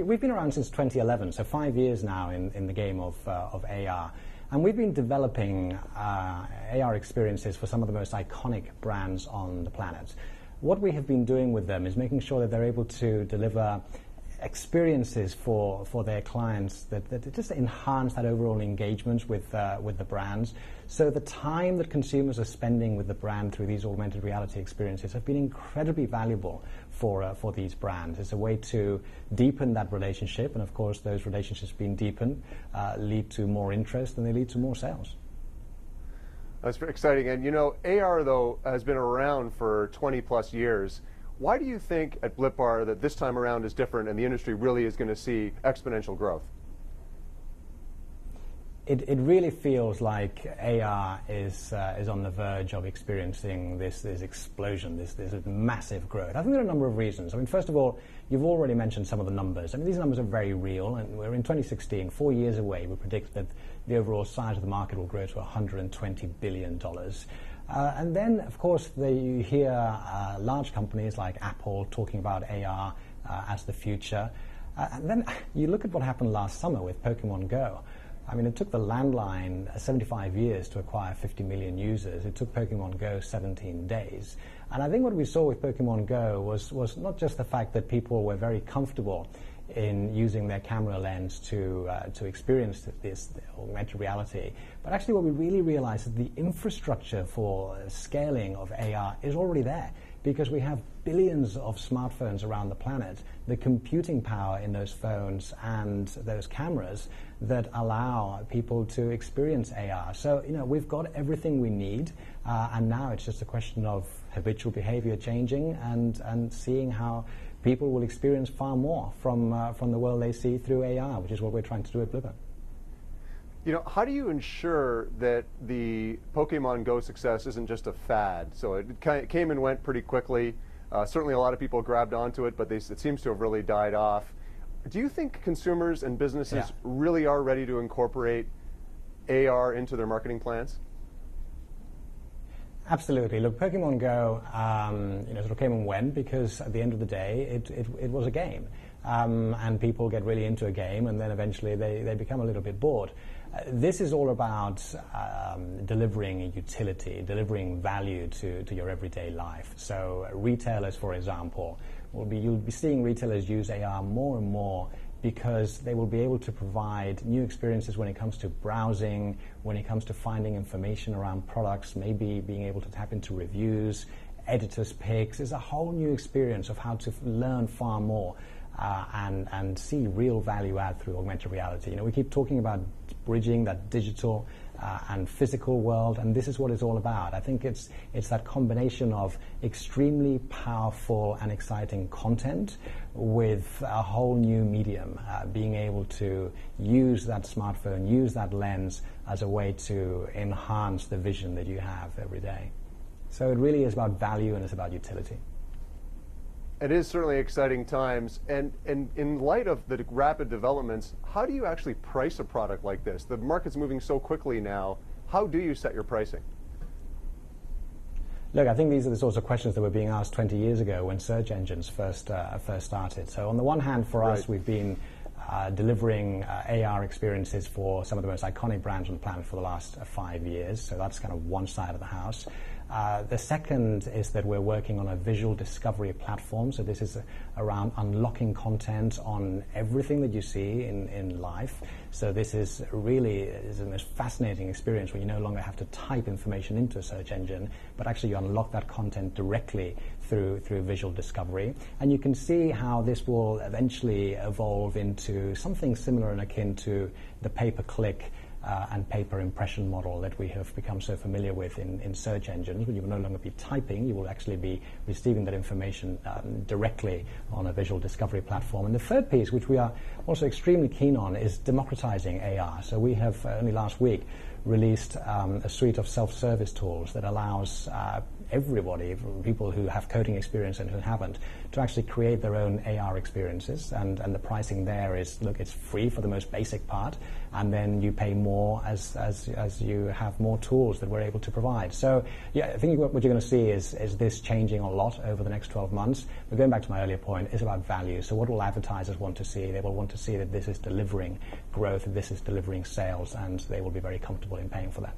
We've been around since 2011, so 5 years now in the game of AR. And we've been developing AR experiences for some of the most iconic brands on the planet. What we have been doing with them is making sure that they're able to deliver experiences for their clients that just enhance that overall engagement with the brands. So the time that consumers are spending with the brand through these augmented reality experiences have been incredibly valuable for these brands. It's a way to deepen that relationship, and of course those relationships being deepened lead to more interest, and they lead to more sales. That's very exciting. And you know, AR though has been around for 20 plus years. Why do you think at Blipar that this time around is different and the industry really is going to see exponential growth? It really feels like AR is on the verge of experiencing this explosion, this massive growth. I think there are a number of reasons. I mean, first of all, you've already mentioned some of the numbers. I mean, these numbers are very real, and we're in 2016, 4 years away. We predict that the overall size of the market will grow to $120 billion. And then, of course, you hear large companies like Apple talking about AR as the future. And then you look at what happened last summer with Pokemon Go. I mean, it took the landline 75 years to acquire 50 million users. It took Pokemon Go 17 days. And I think what we saw with Pokemon Go was not just the fact that people were very comfortable in using their camera lens to experience this augmented reality, but actually what we really realized is the infrastructure for scaling of AR is already there, because we have billions of smartphones around the planet, the computing power in those phones and those cameras that allow people to experience AR. So, you know, we've got everything we need, and now it's just a question of habitual behavior changing and seeing how people will experience far more from the world they see through AR, which is what we're trying to do at Blipar. You know, how do you ensure that the Pokemon Go success isn't just a fad? So it came and went pretty quickly. Certainly a lot of people grabbed onto it, but it seems to have really died off. Do you think consumers and businesses really are ready to incorporate AR into their marketing plans? Absolutely. Look, Pokemon Go, sort of came and went because at the end of the day, it was a game. And people get really into a game, and then eventually they become a little bit bored. This is all about delivering utility, delivering value to your everyday life. So retailers, for example, you'll be seeing retailers use AR more and more because they will be able to provide new experiences when it comes to browsing, when it comes to finding information around products, maybe being able to tap into reviews, editors' picks. It's a whole new experience of how to learn far more and see real value add through augmented reality. You know, we keep talking about bridging that digital and physical world, and this is what it's all about. I think it's that combination of extremely powerful and exciting content with a whole new medium, being able to use that smartphone, use that lens as a way to enhance the vision that you have every day. So it really is about value, and it's about utility. It is certainly exciting times, and in light of the rapid developments, how do you actually price a product like this? The market's moving so quickly now. How do you set your pricing? Look, I think these are the sorts of questions that were being asked 20 years ago when search engines first started. So on the one hand, for us, we've been delivering AR experiences for some of the most iconic brands on the planet for the last 5 years. So that's kind of one side of the house. The second is that we're working on a visual discovery platform. So this is around unlocking content on everything that you see in life. So this is really the most fascinating experience where you no longer have to type information into a search engine, but actually you unlock that content directly through visual discovery. And you can see how this will eventually evolve into something similar and akin to the pay-per-click and paper impression model that we have become so familiar with in search engines. When you will no longer be typing, you will actually be receiving that information directly on a visual discovery platform. And the third piece, which we are also extremely keen on, is democratizing AR. So we have only last week released a suite of self-service tools that allows everybody, people who have coding experience and who haven't, to actually create their own AR experiences. And the pricing there is, look, it's free for the most basic part, and then you pay more as you have more tools that we're able to provide. So yeah, I think what you're going to see is this changing a lot over the next 12 months. But going back to my earlier point, it's about value. So what will advertisers want to see? They will want to see that this is delivering growth, that this is delivering sales, and they will be very comfortable in paying for that.